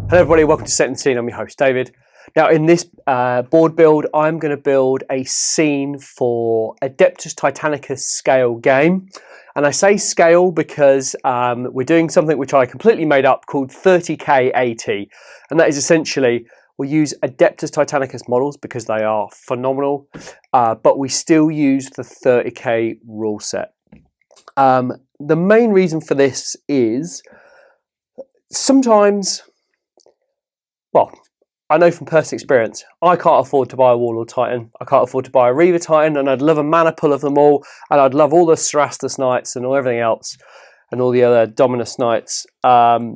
Hello everybody, welcome to Setting the Scene. I'm your host David. Now in this board build, I'm going to build a scene for Adeptus Titanicus scale game. And I say scale because we're doing something which I completely made up called 30k AT. And that is essentially, we use Adeptus Titanicus models because they are phenomenal, but we still use the 30k rule set. The main reason for this is sometimes, well, I know from personal experience, I can't afford to buy a Warlord Titan, I can't afford to buy a Reaver Titan, and I'd love a mana pool of them all, and I'd love all the Cerastus Knights and all everything else, and all the other Dominus Knights, but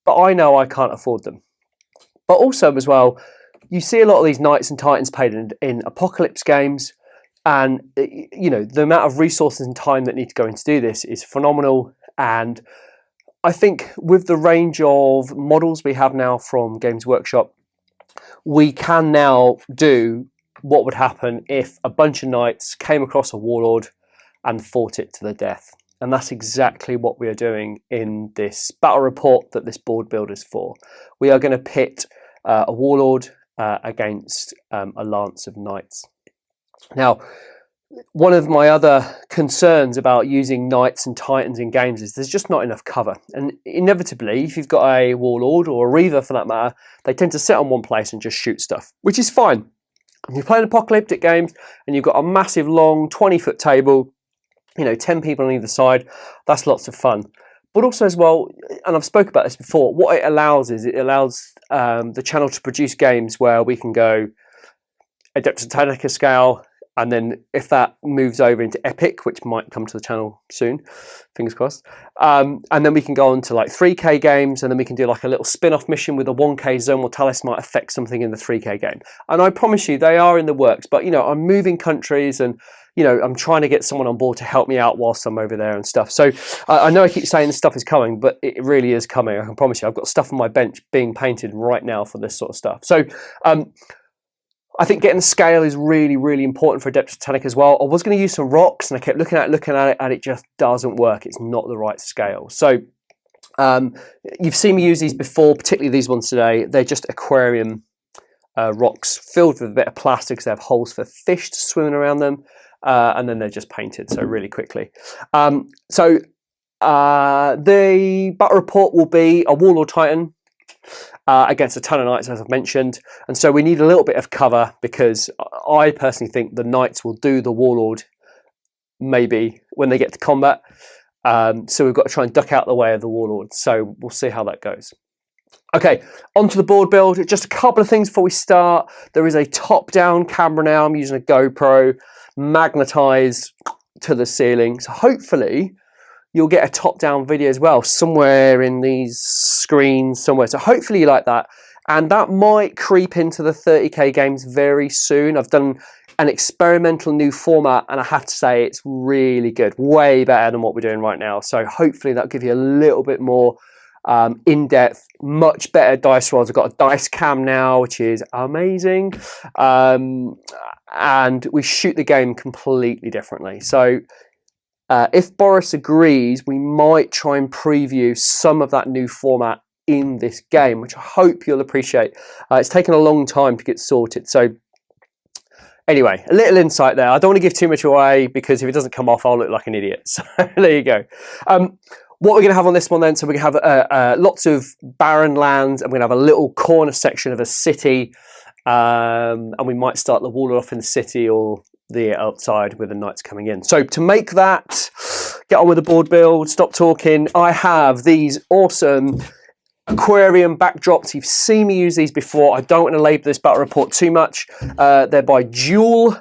I know I can't afford them. But also as well, you see a lot of these Knights and Titans paid in Apocalypse games, and you know, the amount of resources and time that need to go into do this is phenomenal. And I think with the range of models we have now from Games Workshop, we can now do what would happen if a bunch of knights came across a warlord and fought it to the death. And that's exactly what we are doing in this battle report that this board build is for. We are going to pit a warlord against a lance of knights. Now, one of my other concerns about using Knights and Titans in games is there's just not enough cover. And inevitably, if you've got a Warlord or a Reaver for that matter, they tend to sit on one place and just shoot stuff, which is fine. If you're playing apocalyptic games and you've got a massive, long, 20-foot table, you know, 10 people on either side, that's lots of fun. But also as well, and I've spoken about this before, what it allows is it allows the channel to produce games where we can go Adeptus Titanicus scale, and then if that moves over into Epic, which might come to the channel soon, fingers crossed, and then we can go on to like 3k games, and then we can do like a little spin-off mission with a 1k Zone Mortalis might affect something in the 3k game. And I promise you, they are in the works, but you know, I'm moving countries and you know, I'm trying to get someone on board to help me out whilst I'm over there and stuff. So I know I keep saying this stuff is coming, but it really is coming. I can promise you, I've got stuff on my bench being painted right now for this sort of stuff. So I think getting the scale is really, really important for Adeptus Titanic as well. I was going to use some rocks, and I kept looking at it, and it just doesn't work. It's not the right scale. So you've seen me use these before, particularly these ones today. They're just aquarium rocks filled with a bit of plastic. They have holes for fish to swim around them, and then they're just painted, so really quickly. The battle report will be a Warlord Titan against a ton of knights, as I've mentioned, and so we need a little bit of cover because I personally think the knights will do the warlord maybe when they get to combat, so we've got to try and duck out the way of the warlord, so we'll see how that goes. Okay, onto the board build. Just a couple of things before we start. There is a top-down camera now. I'm using a GoPro magnetized to the ceiling, so hopefully you'll get a top-down video as well, somewhere in these screens somewhere. So hopefully you like that. And that might creep into the 30k games very soon. I've done an experimental new format, and I have to say it's really good. Way better than what we're doing right now. So hopefully that'll give you a little bit more in-depth, much better dice rolls. I've got a dice cam now, which is amazing. And we shoot the game completely differently. So if Boris agrees, we might try and preview some of that new format in this game, which I hope you'll appreciate. It's taken a long time to get sorted. So anyway, a little insight there. I don't want to give too much away because if it doesn't come off, I'll look like an idiot. So there you go. What we're going to have on this one then, so we're going to have lots of barren lands, and we're going to have a little corner section of a city, and we might start the wall off in the city or the outside with the knights coming in. So to make that, get on with the board build, stop talking. I have these awesome aquarium backdrops. You've seen me use these before. I don't want to label this battle report too much. They're by Duel,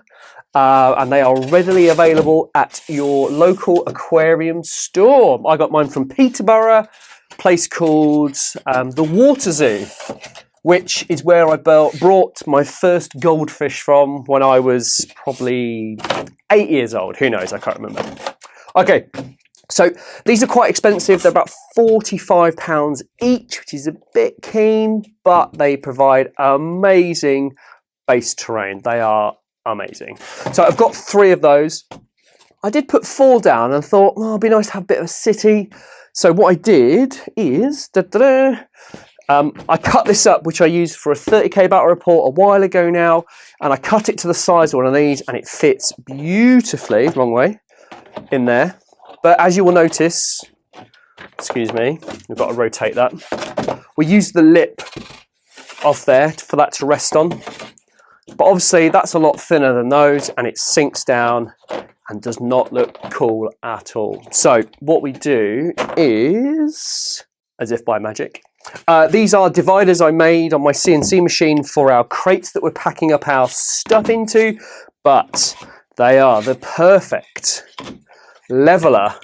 and they are readily available at your local aquarium store. I got mine from Peterborough, a place called the Water Zoo, which is where I brought my first goldfish from when I was probably 8 years old. Who knows? I can't remember. Okay, so these are quite expensive. They're about £45 each, which is a bit keen, but they provide amazing base terrain. They are amazing. So I've got 3 of those. I did put 4 down and thought, well, it'd be nice to have a bit of a city. So what I did is, I cut this up, which I used for a 30k battle report a while ago now, and I cut it to the size of one of these, and it fits beautifully, wrong way, in there. But as you will notice, excuse me, we've got to rotate that. We use the lip off there for that to rest on. But obviously that's a lot thinner than those, and it sinks down and does not look cool at all. So what we do is, as if by magic, these are dividers I made on my CNC machine for our crates that we're packing up our stuff into, but they are the perfect leveler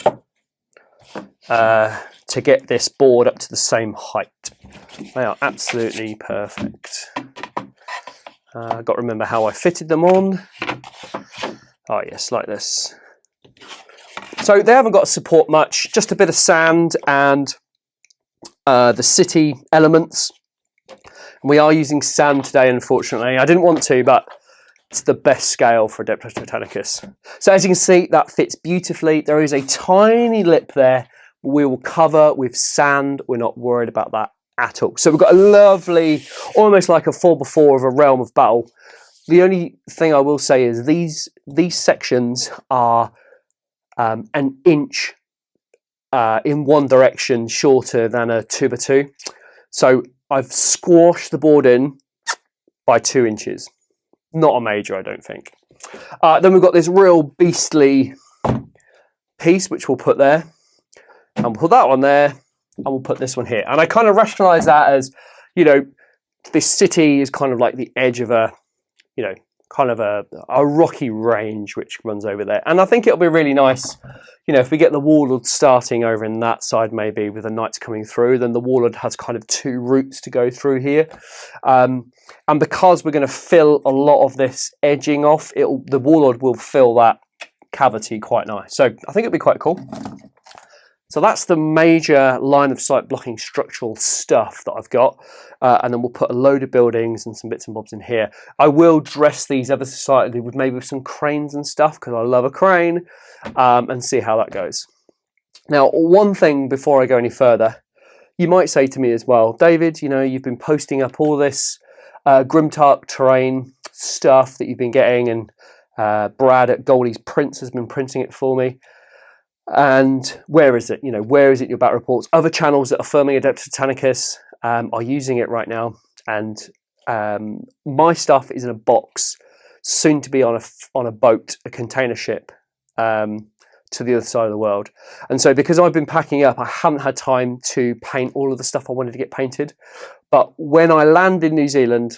to get this board up to the same height. They are absolutely perfect. I've got to remember how I fitted them on. Oh yes, like this. So they haven't got to support much, just a bit of sand and the city elements. We are using sand today, unfortunately. I didn't want to, but it's the best scale for Adeptus Titanicus. So as you can see, that fits beautifully. There is a tiny lip there. We will cover with sand. We're not worried about that at all. So we've got a lovely, almost like a 4x4 of a Realm of Battle. The only thing I will say is these sections are an inch in one direction shorter than a 2x2. So I've squashed the board in by 2 inches. Not a major, I don't think. Then we've got this real beastly piece, which we'll put there. And we'll put that one there. And we'll put this one here. And I kind of rationalise that as, you know, this city is kind of like the edge of a, you know, kind of a rocky range which runs over there. And I think it'll be really nice, you know, if we get the Warlord starting over in that side maybe with the Knights coming through, then the Warlord has kind of 2 routes to go through here. And because we're going to fill a lot of this edging off, the Warlord will fill that cavity quite nice. So I think it'll be quite cool. So that's the major line of sight blocking structural stuff that I've got. And then we'll put a load of buildings and some bits and bobs in here. I will dress these ever so slightly with maybe some cranes and stuff because I love a crane, and see how that goes. Now, one thing before I go any further, you might say to me as well, David, you know, you've been posting up all this Grimtark terrain stuff that you've been getting, and Brad at Goldie's Prints has been printing it for me. And where is it? You know, where is it in your battle reports? Other channels that are firming Adeptus Titanicus are using it right now. And my stuff is in a box, soon to be on a boat, a container ship, to the other side of the world. And so because I've been packing up, I haven't had time to paint all of the stuff I wanted to get painted. But when I land in New Zealand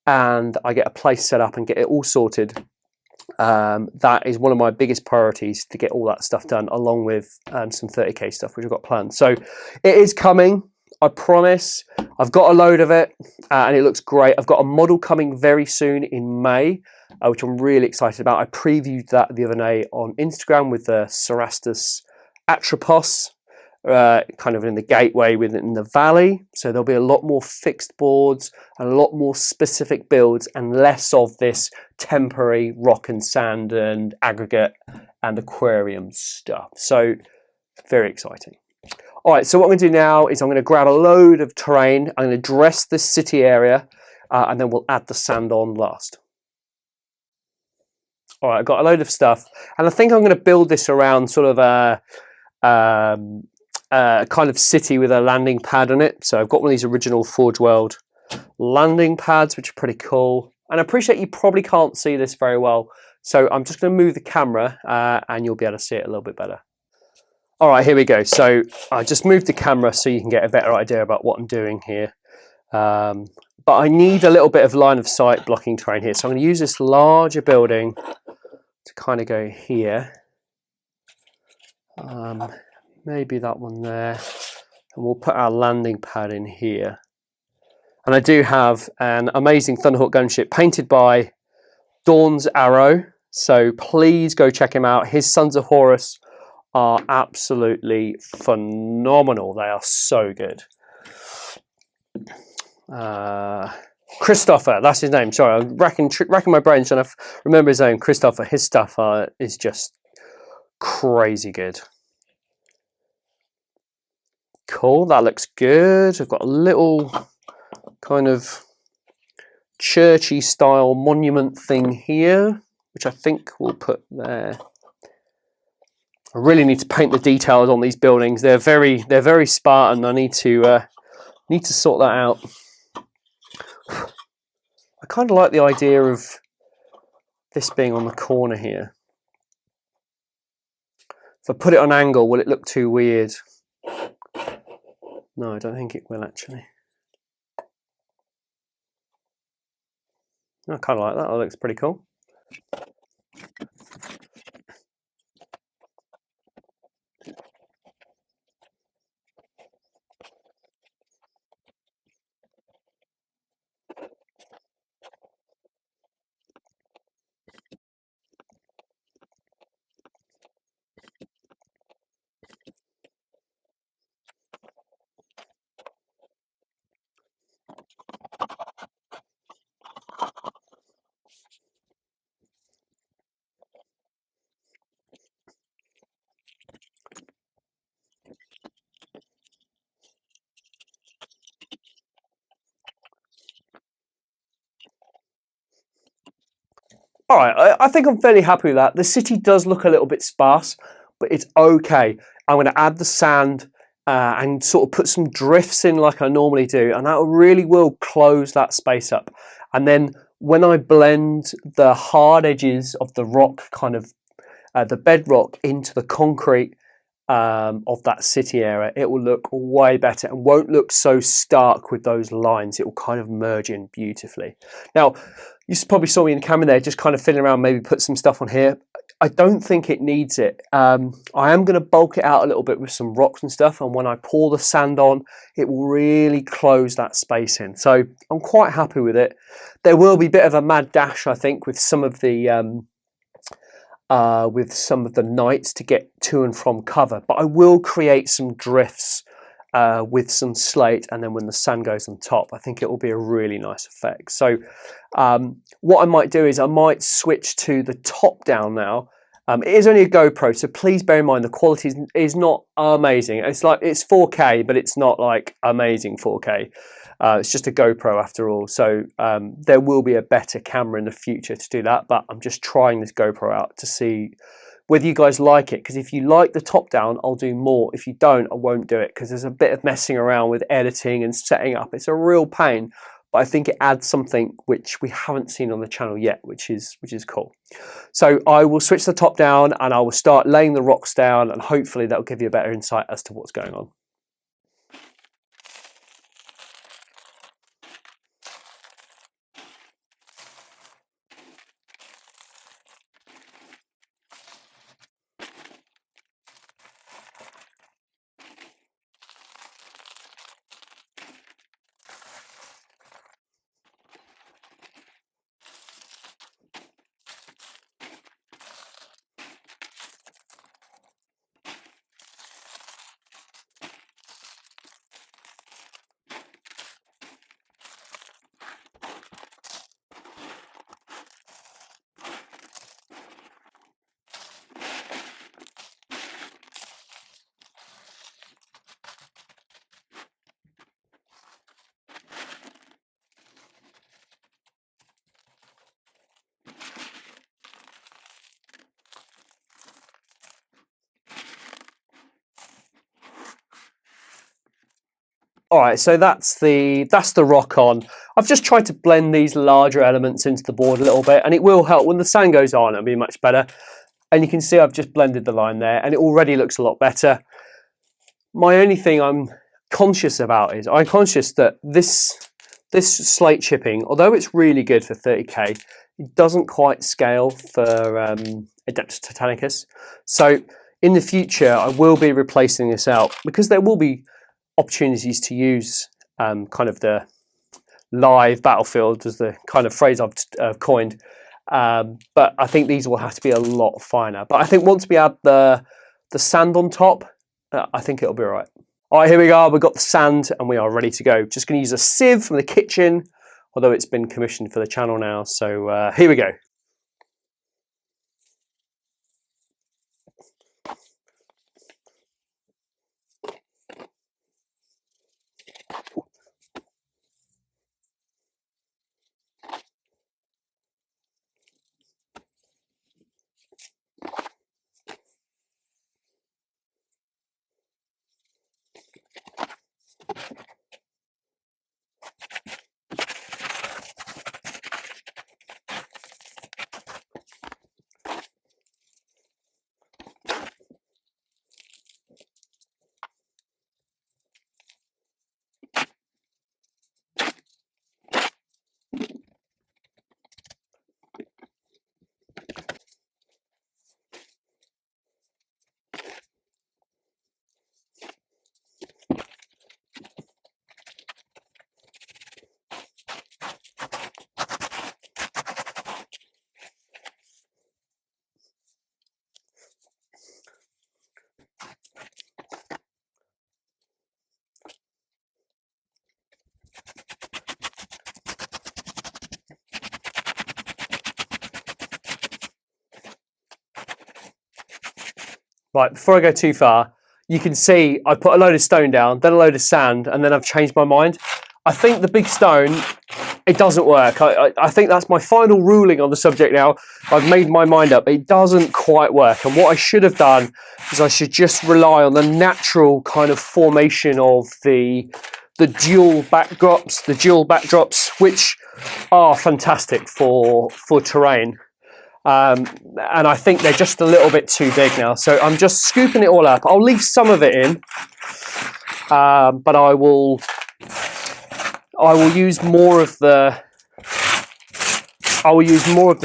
and I get a place set up and get it all sorted, that is one of my biggest priorities, to get all that stuff done, along with some 30k stuff which I've got planned. So it is coming, I promise. I've got a load of it, and it looks great. I've got a model coming very soon in May, which I'm really excited about. I previewed that the other day on Instagram with the Cerastus Atropos, kind of in the gateway within the valley. So there'll be a lot more fixed boards and a lot more specific builds, and less of this temporary rock and sand and aggregate and aquarium stuff. So very exciting. All right, so what I'm going to do now is I'm going to grab a load of terrain. I'm going to dress this city area, and then we'll add the sand on last. All right, I've got a load of stuff, and I think I'm going to build this around sort of a kind of city with a landing pad on it. So I've got one of these original Forge World landing pads, which are pretty cool. And I appreciate you probably can't see this very well, so I'm just going to move the camera and you'll be able to see it a little bit better. All right, here we go. So I just moved the camera so you can get a better idea about what I'm doing here. But I need a little bit of line of sight blocking terrain here. So I'm going to use this larger building to kind of go here. Maybe that one there. And we'll put our landing pad in here. And I do have an amazing Thunderhawk gunship painted by Dawn's Arrow. So please go check him out. His Sons of Horus are absolutely phenomenal. They are so good. Christopher, that's his name. Sorry, I'm racking my brains trying to remember his name. Christopher, his stuff is just crazy good. Cool, that looks good. I've got a little kind of churchy style monument thing here, which I think we'll put there. I really need to paint the details on these buildings. They're very Spartan. I need to sort that out. I kind of like the idea of this being on the corner here. If I put it on angle, will it look too weird? No, I don't think it will actually. I kind of like that. That looks pretty cool. All right, I think I'm fairly happy with that. The city does look a little bit sparse, but it's okay. I'm going to add the sand and sort of put some drifts in like I normally do, and that really will close that space up. And then when I blend the hard edges of the rock, kind of the bedrock, into the concrete of that city area, it will look way better and won't look so stark with those lines. It will kind of merge in beautifully. Now, you probably saw me in the camera there, just kind of fiddling around, maybe put some stuff on here. I don't think it needs it. I am going to bulk it out a little bit with some rocks and stuff, and when I pour the sand on, it will really close that space in. So I'm quite happy with it. There will be a bit of a mad dash, I think, with some of the nights to get to and from cover, but I will create some drifts with some slate, and then when the sand goes on top, I think it will be a really nice effect. So what I might do is I might switch to the top down now. It is only a GoPro, so please bear in mind the quality is not amazing. It's 4K, but it's not like amazing 4K. It's just a GoPro after all, so there will be a better camera in the future to do that, but I'm just trying this GoPro out to see whether you guys like it, because if you like the top down, I'll do more. If you don't, I won't do it, because there's a bit of messing around with editing and setting up. It's a real pain, but I think it adds something which we haven't seen on the channel yet, which is cool. So I will switch the top down and I will start laying the rocks down, and hopefully that'll give you a better insight as to what's going on. All right, so that's the rock on. I've just tried to blend these larger elements into the board a little bit, and it will help. When the sand goes on, it'll be much better. And you can see I've just blended the line there, and it already looks a lot better. My only thing I'm conscious about is I'm conscious that this slate chipping, although it's really good for 30k, it doesn't quite scale for Adeptus Titanicus. So in the future, I will be replacing this out, because there will be opportunities to use kind of the live battlefield, as the kind of phrase I've coined, but I think these will have to be a lot finer. But I think once we add the sand on top, I think it'll be all right. All right, here we are. We've got the sand and we are ready to go. Just going to use a sieve from the kitchen, although it's been commissioned for the channel now. So here we go. Right, before I go too far, you can see I put a load of stone down, then a load of sand, and then I've changed my mind. I think the big stone, it doesn't work. I think that's my final ruling on the subject now. I've made my mind up. It doesn't quite work. And what I should have done is I should just rely on the natural kind of formation of the dual backdrops, which are fantastic for terrain. And I think they're just a little bit too big now. So I'm just scooping it all up. I'll leave some of it in, but I will use more of the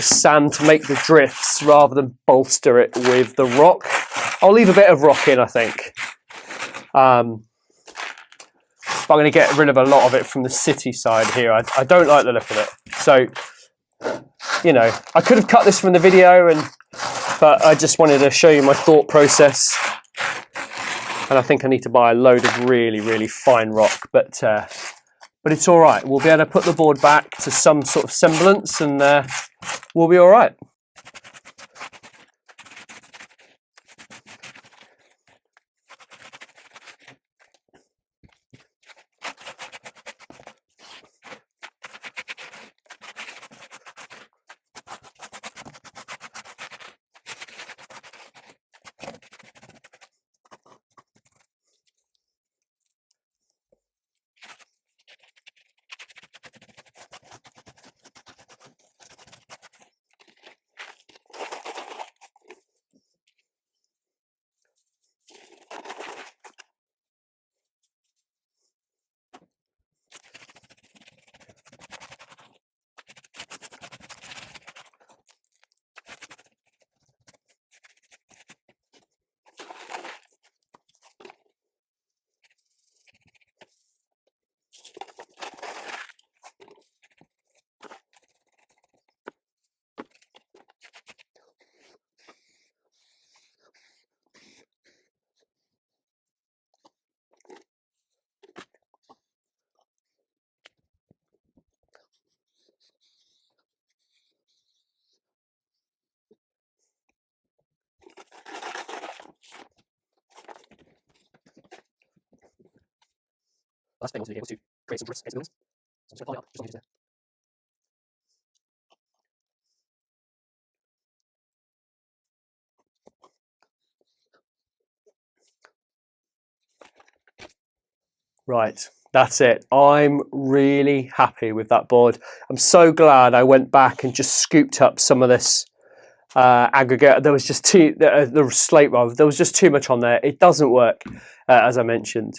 sand to make the drifts rather than bolster it with the rock. I'll leave a bit of rock in, I think. But I'm going to get rid of a lot of it from the city side here. I don't like the look of it. So, you know, I could have cut this from the video, but I just wanted to show you my thought process. And I think I need to buy a load of really, really fine rock, but it's all right. We'll be able to put the board back to some sort of semblance, and we'll be all right. Last thing I want to be able to create some drifts against the buildings. So I'm just going to poly up just on the edges there. Right, that's it. I'm really happy with that board. I'm so glad I went back and just scooped up some of this aggregate. There was just the slate rather. There was just too much on there. It doesn't work, as I mentioned.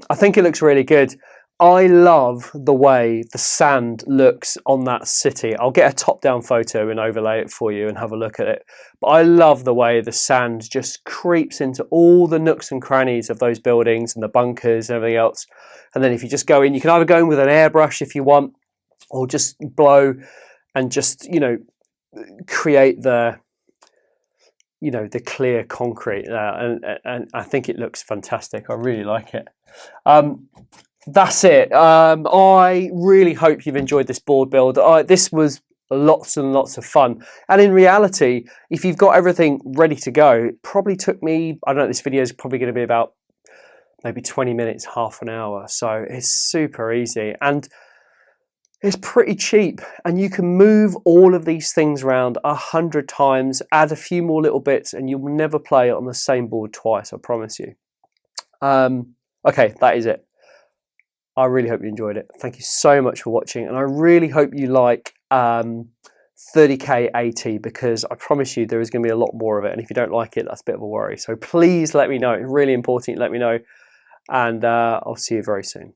I think it looks really good. I love the way the sand looks on that city. I'll get a top-down photo and overlay it for you and have a look at it. But I love the way the sand just creeps into all the nooks and crannies of those buildings and the bunkers and everything else. And then if you just go in, you can either go in with an airbrush if you want, or just blow and just, you know, create the clear concrete there. And I think it looks fantastic. I really like it. That's it. I really hope you've enjoyed this board build. This was lots and lots of fun. And in reality, if you've got everything ready to go, it probably took me, I don't know, this video is probably going to be about maybe 20 minutes, half an hour. So it's super easy and it's pretty cheap. And you can move all of these things around 100 times, add a few more little bits, and you'll never play it on the same board twice, I promise you. Okay, that is it. I really hope you enjoyed it. Thank you so much for watching, and I really hope you like 30K AT, because I promise you there is going to be a lot more of it, and if you don't like it, that's a bit of a worry. So please let me know. It's really important you let me know, and I'll see you very soon.